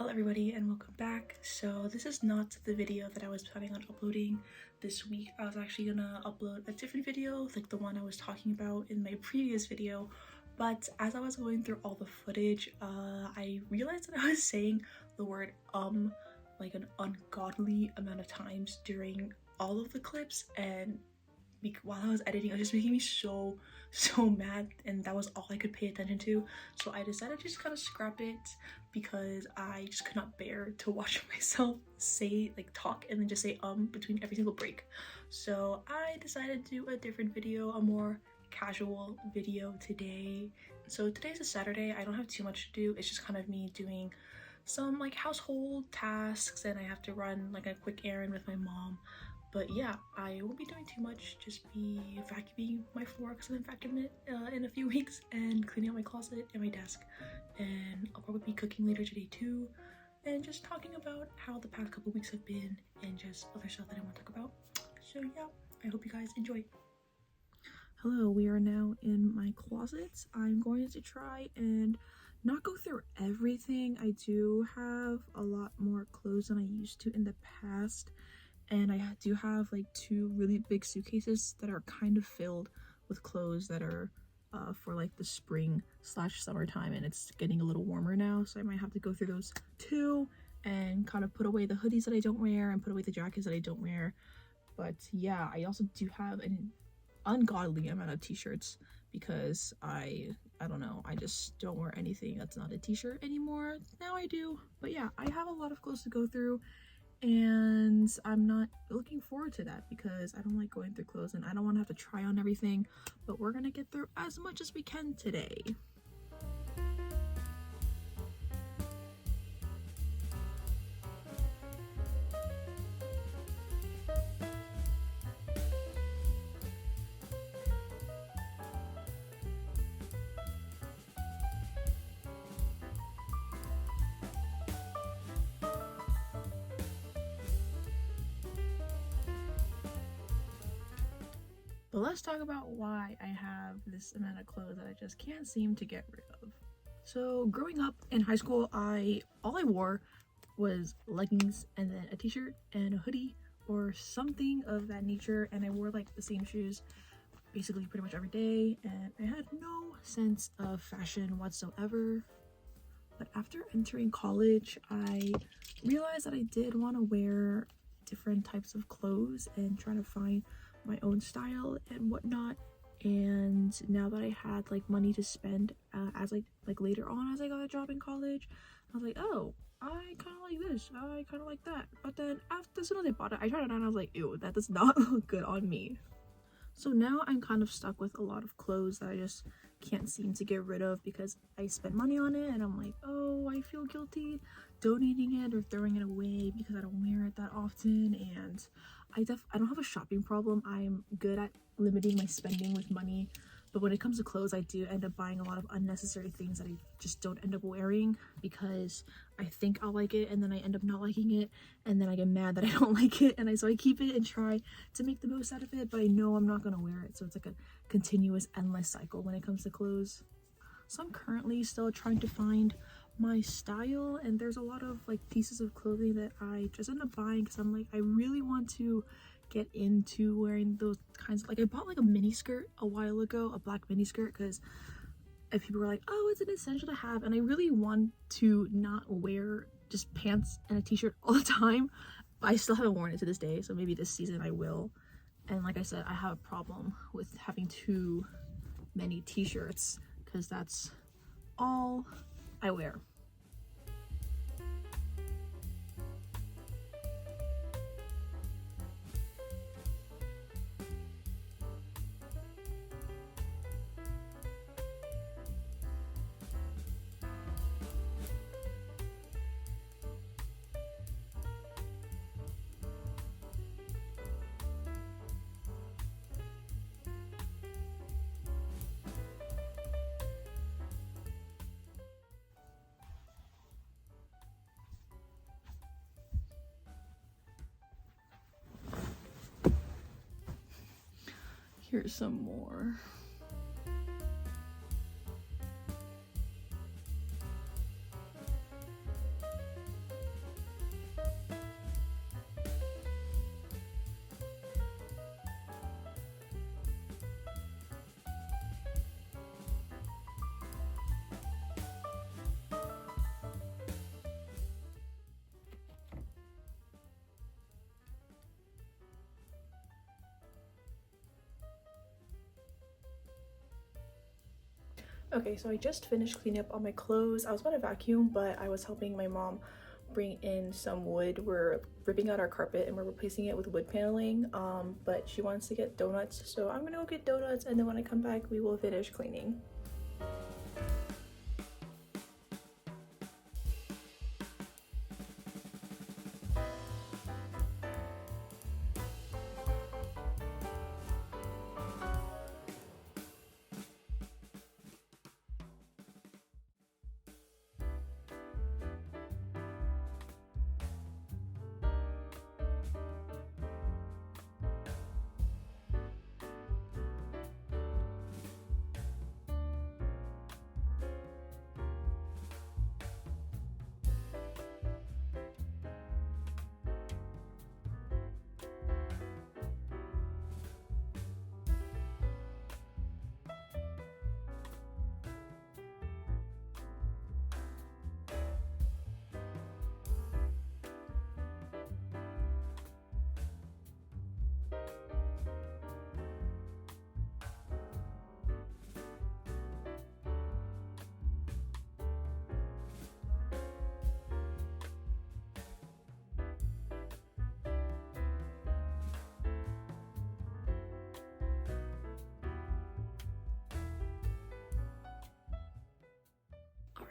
Hello everybody and welcome back. So this is not the video that I was planning on uploading this week. I was actually gonna upload a different video, like the one I was talking about in my previous video, but as I was going through all the footage, I realized that I was saying the word like an ungodly amount of times during all of the clips, and while I was editing, it was just making me so mad, and that was all I could pay attention to. So I decided to just kind of scrap it because I just could not bear to watch myself talk and then just say between every single break. So I decided to do a different video, a more casual video today. So today's a Saturday. I don't have too much to do. It's just kind of me doing some like household tasks, and I have to run like a quick errand with my mom. But yeah, I won't be doing too much, just be vacuuming my floor because I'm vacuuming it in a few weeks, and cleaning out my closet and my desk. And I'll probably be cooking later today too, and just talking about how the past couple weeks have been and just other stuff that I want to talk about. So yeah, I hope you guys enjoy. Hello, we are now in my closet. I'm going to try and not go through everything. I do have a lot more clothes than I used to in the past. And I do have like two really big suitcases that are kind of filled with clothes that are for like the spring/summertime, and it's getting a little warmer now, so I might have to go through those too and kind of put away the hoodies that I don't wear and put away the jackets that I don't wear. But yeah, I also do have an ungodly amount of t-shirts because I don't know, I just don't wear anything that's not a t-shirt anymore. Now I do, but yeah, I have a lot of clothes to go through. And I'm not looking forward to that because I don't like going through clothes and I don't want to have to try on everything, but we're gonna get through as much as we can today. But let's talk about why I have this amount of clothes that I just can't seem to get rid of. So growing up in high school, all I wore was leggings and then a t-shirt and a hoodie or something of that nature, and I wore like the same shoes basically pretty much every day, and I had no sense of fashion whatsoever. But after entering college, I realized that I did want to wear different types of clothes and try to find my own style and whatnot. And now that I had like money to spend as like later on as I got a job in college, I was like, oh, I kind of like this, I kind of like that. But then as soon as I bought it, I tried it on and I was like, ew, that does not look good on me. So now I'm kind of stuck with a lot of clothes that I just can't seem to get rid of because I spent money on it, and I'm like, oh, I feel guilty donating it or throwing it away because I don't wear it that often. And I don't have a shopping problem. I'm good at limiting my spending with money, but when it comes to clothes, I do end up buying a lot of unnecessary things that I just don't end up wearing because I think I'll like it and then I end up not liking it, and then I get mad that I don't like it, and so I keep it and try to make the most out of it, but I know I'm not gonna wear it, so it's like a continuous endless cycle when it comes to clothes. So I'm currently still trying to find my style, and there's a lot of like pieces of clothing that I just end up buying because I'm like, I really want to get into wearing those kinds of, like, I bought like a mini skirt a while ago, a black mini skirt, because if people were like, oh, it's an essential to have, and I really want to not wear just pants and a t-shirt all the time. I still haven't worn it to this day, so maybe this season I will. And like I said, I have a problem with having too many t-shirts because that's all I wear. Here's some more. Okay, so I just finished cleaning up all my clothes. I was about to vacuum, but I was helping my mom bring in some wood. We're ripping out our carpet and we're replacing it with wood paneling, but she wants to get donuts, so I'm gonna go get donuts, and then when I come back we will finish cleaning.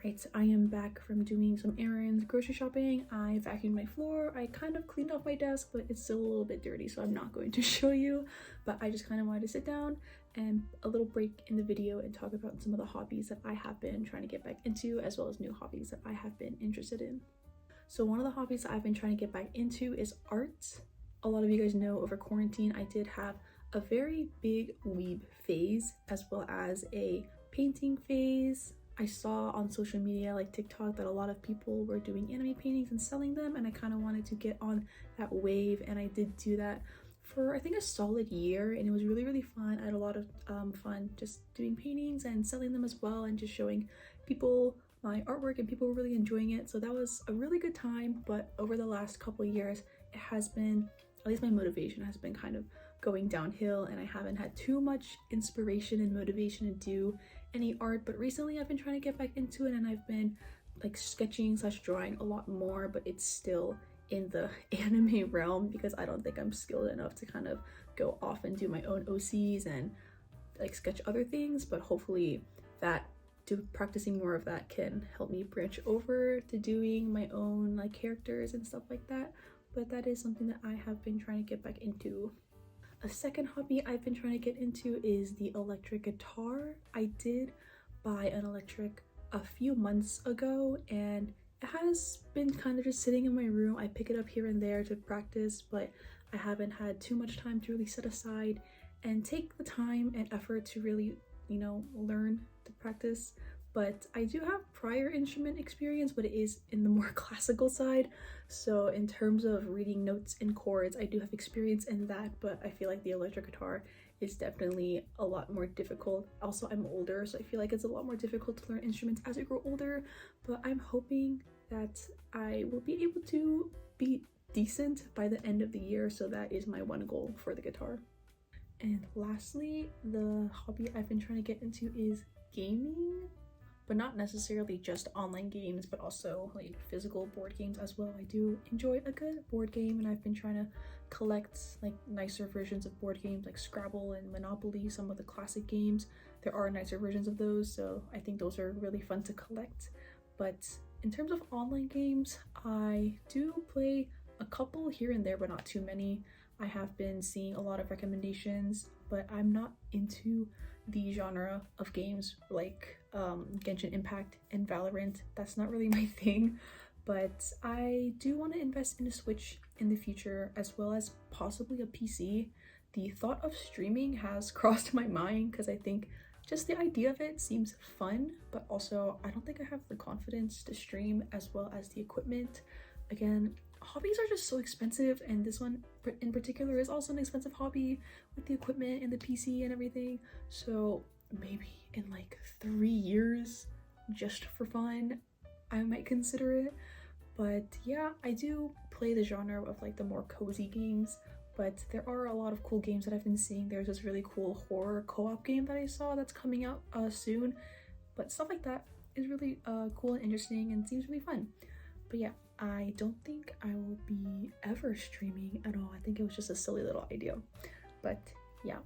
Alright, so I am back from doing some errands, grocery shopping. I vacuumed my floor. I kind of cleaned off my desk, but it's still a little bit dirty, so I'm not going to show you. But I just kind of wanted to sit down and a little break in the video and talk about some of the hobbies that I have been trying to get back into, as well as new hobbies that I have been interested in. So one of the hobbies that I've been trying to get back into is art. A lot of you guys know over quarantine, I did have a very big weeb phase, as well as a painting phase. I saw on social media like TikTok that a lot of people were doing anime paintings and selling them, and I kind of wanted to get on that wave, and I did do that for I think a solid year, and it was really fun. I had a lot of fun just doing paintings and selling them as well, and just showing people my artwork, and people were really enjoying it. So that was a really good time. But over the last couple years, it has been, at least my motivation has been kind of going downhill, and I haven't had too much inspiration and motivation to do any art. But recently I've been trying to get back into it, and I've been like sketching slash drawing a lot more, but it's still in the anime realm because I don't think I'm skilled enough to kind of go off and do my own OCs and like sketch other things. But hopefully that practicing more of that can help me branch over to doing my own like characters and stuff like that. But that is something that I have been trying to get back into. A second hobby I've been trying to get into is the electric guitar. I did buy an electric a few months ago, and it has been kind of just sitting in my room. I pick it up here and there to practice, but I haven't had too much time to really set aside and take the time and effort to really, you know, learn to practice. But I do have prior instrument experience, but it is in the more classical side. So in terms of reading notes and chords, I do have experience in that, but I feel like the electric guitar is definitely a lot more difficult. Also, I'm older, so I feel like it's a lot more difficult to learn instruments as I grow older, but I'm hoping that I will be able to be decent by the end of the year. So that is my one goal for the guitar. And lastly, the hobby I've been trying to get into is gaming, but not necessarily just online games, but also like physical board games as well. I do enjoy a good board game, and I've been trying to collect like nicer versions of board games like Scrabble and Monopoly, some of the classic games. There are nicer versions of those, so I think those are really fun to collect. But in terms of online games, I do play a couple here and there, but not too many. I have been seeing a lot of recommendations, but I'm not into the genre of games like Genshin Impact and Valorant. That's not really my thing, but I do want to invest in a Switch in the future, as well as possibly a PC. The thought of streaming has crossed my mind because I think just the idea of it seems fun, but also I don't think I have the confidence to stream as well as the equipment. Again, hobbies are just so expensive, and this one in particular is also an expensive hobby with the equipment and the PC and everything. So maybe in like 3 years, just for fun, I might consider it. But yeah, I do play the genre of like the more cozy games, but there are a lot of cool games that I've been seeing. There's this really cool horror co-op game that I saw that's coming out soon. but stuff like that is really cool and interesting and seems really fun. But yeah, I don't think I will be ever streaming at all. I think it was just a silly little idea, but yeah.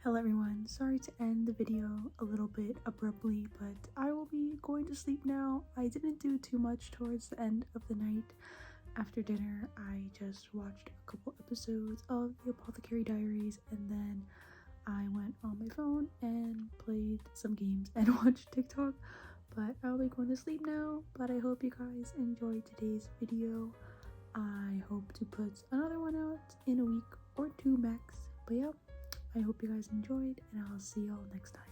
Hello everyone, sorry to end the video a little bit abruptly, but I will be going to sleep now. I didn't do too much towards the end of the night. After dinner, I just watched a couple episodes of the Apothecary Diaries, and then I went on my phone and played some games and watched TikTok. But I'll be going to sleep now, but I hope you guys enjoyed today's video. I hope to put another one out in a week or two max, but yeah. I hope you guys enjoyed, and I'll see y'all next time.